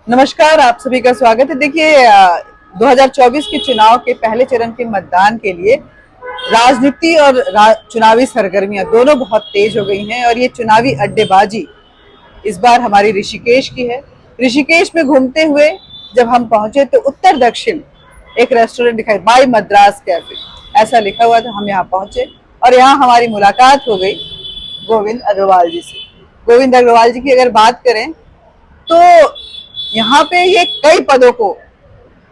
नमस्कार, आप सभी का स्वागत है। देखिए 2024 के चुनाव के पहले चरण के मतदान के लिए राजनीति और चुनावी सरगर्मियां दोनों बहुत तेज हो गई हैं और ये चुनावी अड्डेबाजी इस बार हमारी ऋषिकेश की है। ऋषिकेश में घूमते हुए जब हम पहुंचे तो उत्तर दक्षिण एक रेस्टोरेंट दिखाई, बाई मद्रास कैफे ऐसा लिखा हुआ था। हम यहाँ पहुंचे और यहाँ हमारी मुलाकात हो गई गोविंद अग्रवाल जी से। गोविंद अग्रवाल जी की अगर बात करें तो यहाँ पे ये कई पदों को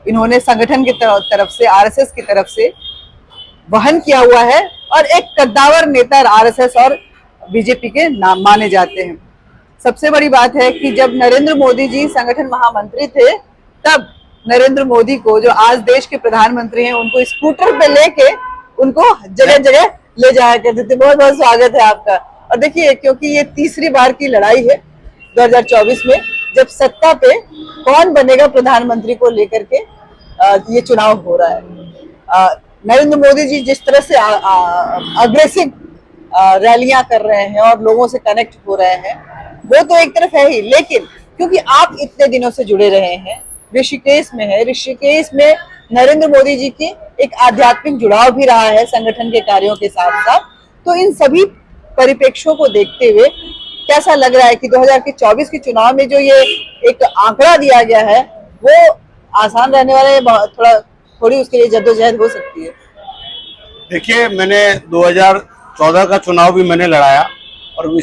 इन्होंने संगठन की तरफ से, आरएसएस की तरफ से वहन किया हुआ है और एक कद्दावर नेता आरएसएस और बीजेपी के नाम माने जाते हैं। सबसे बड़ी बात है कि जब नरेंद्र मोदी जी संगठन महामंत्री थे तब नरेंद्र मोदी को, जो आज देश के प्रधानमंत्री हैं, उनको स्कूटर पे लेके उनको जगह जगह ले जाया करते थे। बहुत बहुत स्वागत है आपका। और देखिए, क्योंकि ये तीसरी बार की लड़ाई है 2024 में, जब सत्ता पे कौन बनेगा प्रधानमंत्री को लेकर के ये चुनाव हो रहा है। नरेंद्र मोदी जी जिस तरह से अग्रेसिव रैलियां कर रहे हैं और लोगों से कनेक्ट हो रहे हैं, वो तो एक तरफ है ही, लेकिन क्योंकि आप इतने दिनों से जुड़े रहे हैं, ऋषिकेश में है, ऋषिकेश में नरेंद्र मोदी जी की एक आध्यात्मिक जुड़ाव भी रहा है संगठन के कार्यों के साथ साथ। तो इन सभी परिप्रेक्ष्यों को देखते हुए कैसा लग रहा है कि 2024 के चुनाव में जो ये एक आंकड़ा दिया गया है वो आसान रहने वाला है, थोड़ी उसके लिए जद्दोजहद हो सकती है? देखिए, मैंने 2014 का चुनाव भी मैंने लड़ाया और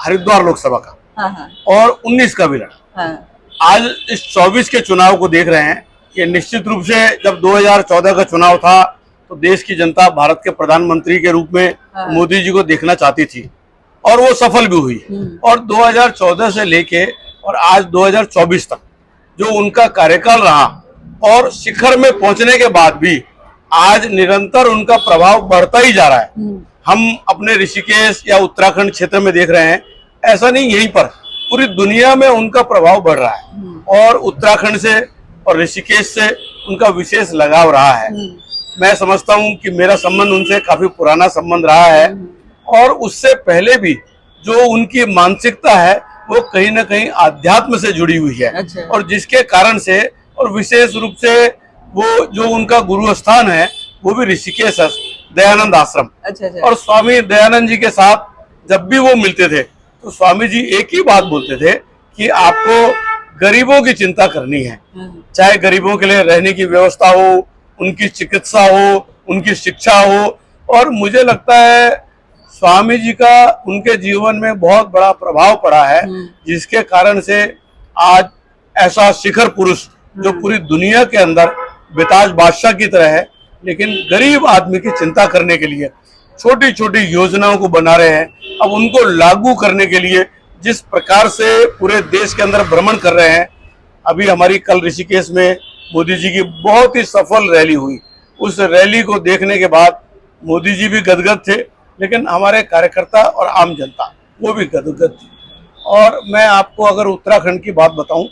हरिद्वार लोकसभा का। हाँ। और 19 का भी लड़ा। हाँ। आज इस 24 के चुनाव को देख रहे हैं कि निश्चित रूप से जब 2014 का चुनाव था तो देश की जनता भारत के प्रधानमंत्री के रूप में मोदी जी को देखना चाहती थी और वो सफल भी हुई। और 2014 से लेके और आज 2024 तक जो उनका कार्यकाल रहा और शिखर में पहुंचने के बाद भी आज निरंतर उनका प्रभाव बढ़ता ही जा रहा है। हम अपने ऋषिकेश या उत्तराखंड क्षेत्र में देख रहे हैं, ऐसा नहीं, यहीं पर पूरी दुनिया में उनका प्रभाव बढ़ रहा है और उत्तराखंड से और ऋषिकेश से उनका विशेष लगाव रहा है। मैं समझता हूं कि मेरा संबंध उनसे काफी पुराना संबंध रहा है और उससे पहले भी जो उनकी मानसिकता है वो कहीं ना कहीं आध्यात्म से जुड़ी हुई है। अच्छा। और जिसके कारण से, और विशेष रूप से वो जो उनका गुरु स्थान है वो भी ऋषिकेश है, दयानंद आश्रम। अच्छा। और स्वामी दयानंद जी के साथ जब भी वो मिलते थे तो स्वामी जी एक ही बात बोलते थे कि आपको गरीबों की चिंता करनी है, चाहे गरीबों के लिए रहने की व्यवस्था हो, उनकी चिकित्सा हो, उनकी शिक्षा हो। और मुझे लगता है स्वामी जी का उनके जीवन में बहुत बड़ा प्रभाव पड़ा है, जिसके कारण से आज ऐसा शिखर पुरुष जो पूरी दुनिया के अंदर बेताज बादशाह की तरह है, लेकिन गरीब आदमी की चिंता करने के लिए छोटी छोटी योजनाओं को बना रहे हैं। अब उनको लागू करने के लिए जिस प्रकार से पूरे देश के अंदर भ्रमण कर रहे हैं, अभी हमारी कल ऋषिकेश में मोदी जी की बहुत ही सफल रैली हुई। उस रैली को देखने के बाद मोदी जी भी गदगद थे, लेकिन हमारे कार्यकर्ता और आम जनता वो भी गदगद थी। और मैं आपको अगर उत्तराखंड की बात बताऊं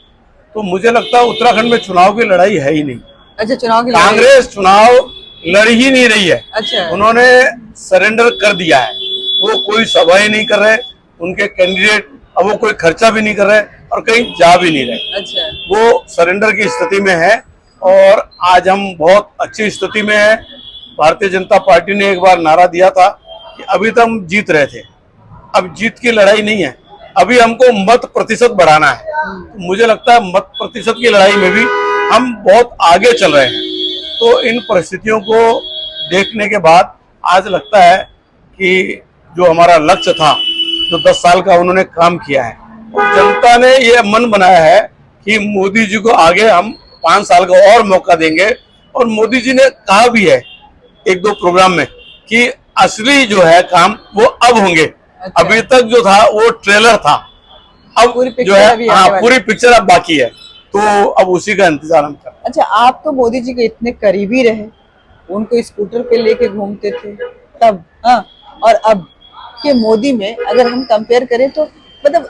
तो मुझे लगता है उत्तराखंड में चुनाव की लड़ाई है ही नहीं। अच्छा, चुनाव की कांग्रेस चुनाव लड़ ही नहीं रही है। अच्छा। उन्होंने सरेंडर कर दिया है, वो कोई सभा ही नहीं कर रहे, उनके कैंडिडेट अब वो कोई खर्चा भी नहीं कर रहे और कहीं जा भी नहीं रहे। अच्छा। वो सरेंडर की स्थिति में है और आज हम बहुत अच्छी स्थिति में है। भारतीय जनता पार्टी ने एक बार नारा दिया था कि अभी तक हम जीत रहे थे, अब जीत की लड़ाई नहीं है, अभी हमको मत प्रतिशत बढ़ाना है। तो मुझे लगता है मत प्रतिशत की लड़ाई में भी हम बहुत आगे चल रहे हैं। तो इन परिस्थितियों को देखने के बाद आज लगता है कि जो हमारा लक्ष्य था, जो 10 साल का उन्होंने काम किया है, और जनता ने ये मन बनाया है कि मोदी जी को आगे हम 5 साल का और मौका देंगे। और मोदी जी ने कहा भी है 1-2 प्रोग्राम में कि असली जो है काम वो अब होंगे। अच्छा। अभी तक जो था वो ट्रेलर था, अब जो है पूरी पिक्चर अब बाकी है, तो अब उसी का इंतजार हम कर। अच्छा, आप तो मोदी जी के इतने करीबी रहे, उनको स्कूटर पे लेके घूमते थे तब, हाँ, और अब के मोदी में अगर हम कंपेयर करें तो मतलब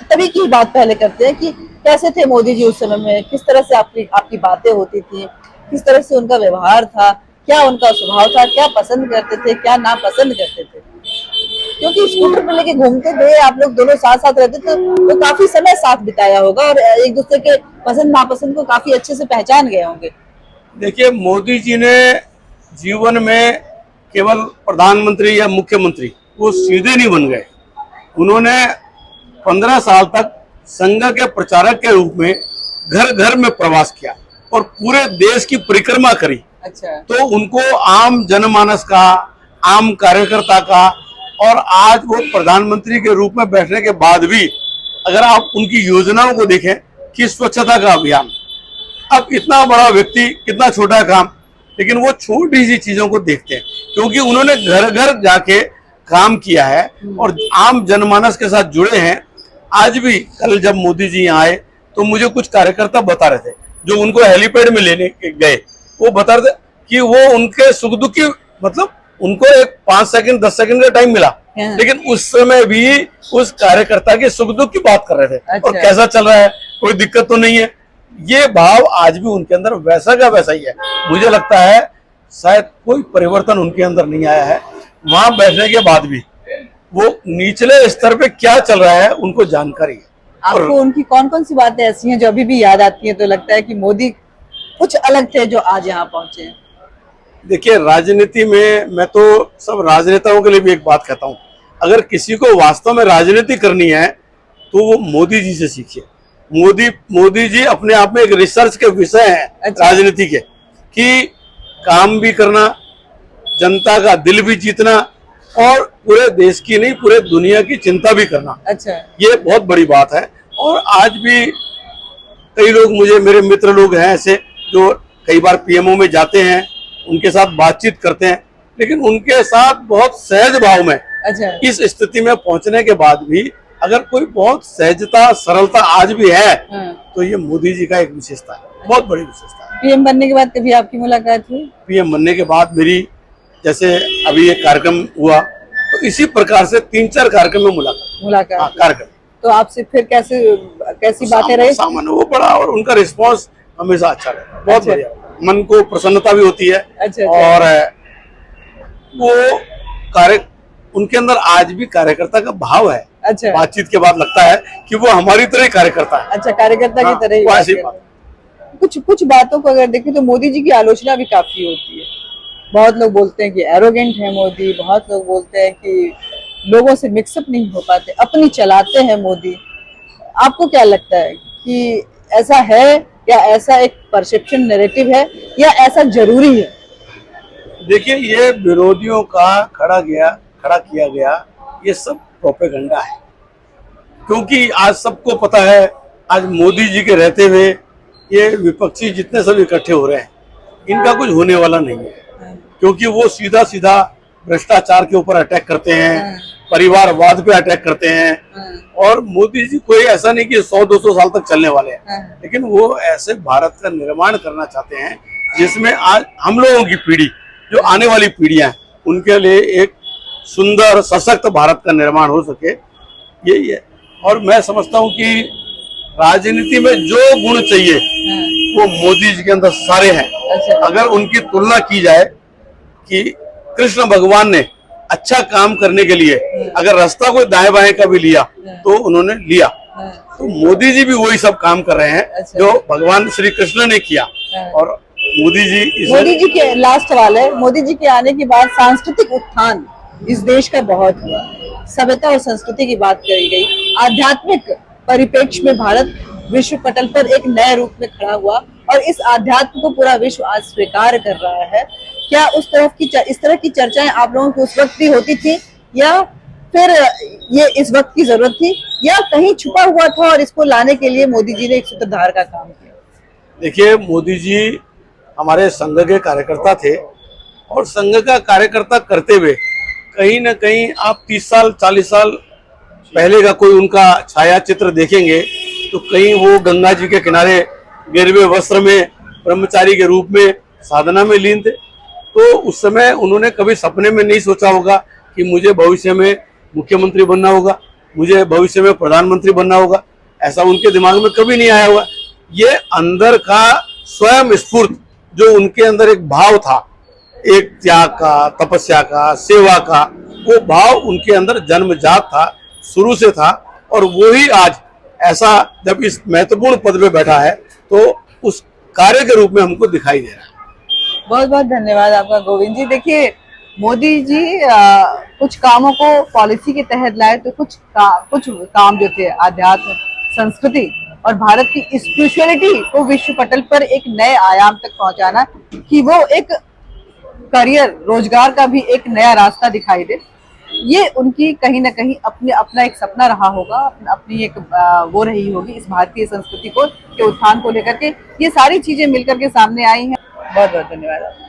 तभी की बात पहले करते हैं कि कैसे थे मोदी जी उस समय में, किस तरह से आपकी बातें होती थी, किस तरह से उनका व्यवहार था, क्या उनका स्वभाव था, क्या पसंद करते थे, क्या नापसंद करते थे? क्योंकि स्कूटर पे लेके घूमते थे आप लोग दोनों, साथ साथ रहते थे, तो काफी समय साथ बिताया होगा और एक दूसरे के पसंद नापसंद को काफी अच्छे से पहचान गए होंगे। देखिए, मोदी जी ने जीवन में केवल प्रधानमंत्री या मुख्यमंत्री वो सीधे नहीं बन गए। उन्होंने 15 साल तक संघ के प्रचारक के रूप में घर घर में प्रवास किया और पूरे देश की परिक्रमा करी। अच्छा। तो उनको आम जनमानस का, आम कार्यकर्ता का, और आज वो प्रधानमंत्री के रूप में बैठने के बाद भी अगर आप उनकी योजनाओं को देखें कि स्वच्छता का अभियान, अब इतना बड़ा व्यक्ति, कितना छोटा काम, लेकिन वो छोटी सी चीजों को देखते हैं क्योंकि उन्होंने घर घर जाके काम किया है और आम जनमानस के साथ जुड़े हैं। आज भी कल जब मोदी जी यहाँ आए तो मुझे कुछ कार्यकर्ता बता रहे थे जो उनको हेलीपैड में लेने गए, वो बता रहे थे कि वो उनके सुख दुख की, मतलब उनको एक 5 सेकंड 10 सेकंड का टाइम मिला, लेकिन उस समय भी उस कार्यकर्ता के सुख दुख की बात कर रहे थे। अच्छा। और कैसा चल रहा है, कोई दिक्कत तो नहीं है। ये भाव आज भी उनके अंदर वैसा का वैसा ही है। मुझे लगता है शायद कोई परिवर्तन उनके अंदर नहीं आया है। वहां बैठने के बाद भी वो निचले स्तर पे क्या चल रहा है उनको जानकारी है। आपको उनकी कौन कौन सी बातें ऐसी हैं जो अभी भी याद आती हैं, तो लगता है कि मोदी कुछ अलग थे जो आज यहाँ पहुंचे हैं? देखिए, राजनीति में मैं तो सब राजनेताओं के लिए भी एक बात कहता हूँ, अगर किसी को वास्तव में राजनीति करनी है तो वो मोदी जी से सीखिए। मोदी जी अपने आप में एक रिसर्च के विषय हैं। अच्छा। राजनीति के कि काम भी करना, जनता का दिल भी जीतना और पूरे देश की नहीं पूरे दुनिया की चिंता भी करना। अच्छा। ये बहुत बड़ी बात है। और आज भी कई लोग, मुझे मेरे मित्र लोग हैं ऐसे जो कई बार पीएमओ में जाते हैं, उनके साथ बातचीत करते हैं, लेकिन उनके साथ बहुत सहज भाव में। अच्छा। इस स्थिति में पहुंचने के बाद भी अगर कोई बहुत सहजता, सरलता आज भी है, तो ये मोदी जी का एक विशेषता है, बहुत बड़ी विशेषता है। पीएम बनने के बाद कभी आपकी मुलाकात हुई? पीएम बनने के बाद मेरी, जैसे अभी एक कार्यक्रम हुआ, तो इसी प्रकार से 3-4 कार्यक्रम में मुलाकात। हाँ, कार्यक्रम। तो आपसे फिर कैसी बातें रही? सामान्य वो बड़ा, और उनका रिस्पांस हमेशा अच्छा रहा, बहुत अच्छा। बढ़िया। मन को प्रसन्नता भी होती है। अच्छा। और वो उनके अंदर आज भी कार्यकर्ता का भाव है। अच्छा। बातचीत के बाद लगता है कि वो हमारी तरह कार्यकर्ता है। अच्छा, कार्यकर्ता की तरह ही बात। कुछ बातों को अगर देखें तो मोदी जी की आलोचना भी काफी होती है। बहुत लोग बोलते हैं कि एरोगेंट है मोदी, बहुत लोग बोलते हैं कि लोगों से मिक्सअप नहीं हो पाते, अपनी चलाते हैं मोदी। आपको क्या लगता है कि ऐसा है या ऐसा एक परसेप्शन नैरेटिव है या ऐसा जरूरी है? देखिए, ये विरोधियों का खड़ा किया गया ये सब प्रोपेगेंडा है, क्योंकि आज सबको पता है आज मोदी जी के रहते हुए ये विपक्षी जितने सब इकट्ठे हो रहे हैं, इनका कुछ होने वाला नहीं है, क्योंकि वो सीधा सीधा भ्रष्टाचार के ऊपर अटैक करते हैं, परिवारवाद पे अटैक करते हैं। और मोदी जी कोई ऐसा नहीं कि 100-200 साल तक चलने वाले हैं, लेकिन वो ऐसे भारत का निर्माण करना चाहते हैं जिसमें आज हम लोगों की पीढ़ी, जो आने वाली पीढ़ियां हैं, उनके लिए एक सुंदर सशक्त भारत का निर्माण हो सके, यही है। और मैं समझता हूँ कि राजनीति में जो गुण चाहिए वो मोदी जी के अंदर सारे हैं। अच्छा। अगर उनकी तुलना की जाए कि कृष्ण भगवान ने अच्छा काम करने के लिए अगर रास्ता कोई दाएं बाएं का भी लिया तो उन्होंने लिया, तो मोदी जी भी वही सब काम कर रहे हैं। अच्छा। जो भगवान श्री कृष्ण ने किया। और मोदी जी के लास्ट सवाल है, मोदी जी के आने के बाद सांस्कृतिक उत्थान इस देश का बहुत हुआ, सभ्यता और संस्कृति की बात करी गई, आध्यात्मिक परिप्रेक्ष्य में भारत विश्व पटल पर एक नए रूप में खड़ा हुआ और इस आध्यात्म को पूरा विश्व आज स्वीकार कर रहा है। क्या इस तरह की चर्चाएं आप लोगों की उस वक्त भी होती थी या फिर ये इस वक्त की जरूरत थी या कहीं छुपा हुआ था और इसको लाने के लिए मोदी जी ने एक सूत्रधार का काम किया? देखिए, मोदी जी हमारे संघ के कार्यकर्ता थे और संघ का कार्यकर्ता करते हुए कहीं ना कहीं आप 30 साल 40 साल पहले का कोई उनका छाया चित्र देखेंगे तो कहीं वो गंगा जी के किनारे गिरवे वस्त्र में ब्रह्मचारी के रूप में साधना में लीन थे। तो उस समय उन्होंने कभी सपने में नहीं सोचा होगा कि मुझे भविष्य में मुख्यमंत्री बनना होगा, मुझे भविष्य में प्रधानमंत्री बनना होगा, ऐसा उनके दिमाग में कभी नहीं आया होगा। ये अंदर का स्वयं स्फूर्त जो उनके अंदर एक भाव था, एक त्याग का, तपस्या का, सेवा का, वो भाव उनके अंदर जन्मजात था, शुरू से था, और वही आज ऐसा जब इस महत्वपूर्ण पद पे बैठा है तो उस कार्य के रूप में हमको दिखाई दे रहा है। बहुत बहुत धन्यवाद आपका गोविंद जी। देखिए मोदी जी कुछ कामों को पॉलिसी के तहत लाए, तो कुछ काम जो थे आध्यात्म, संस्कृति और भारत की स्पिरिचुअलिटी को विश्व पटल पर एक नए आयाम तक पहुंचाना, कि वो एक करियर, रोजगार का भी एक नया रास्ता दिखाई दे, ये उनकी कहीं ना कहीं अपना एक सपना रहा होगा, अपनी एक वो रही होगी इस भारतीय संस्कृति को के उत्थान को लेकर के। ये सारी चीजें मिलकर के सामने आई हैं। बहुत बहुत धन्यवाद।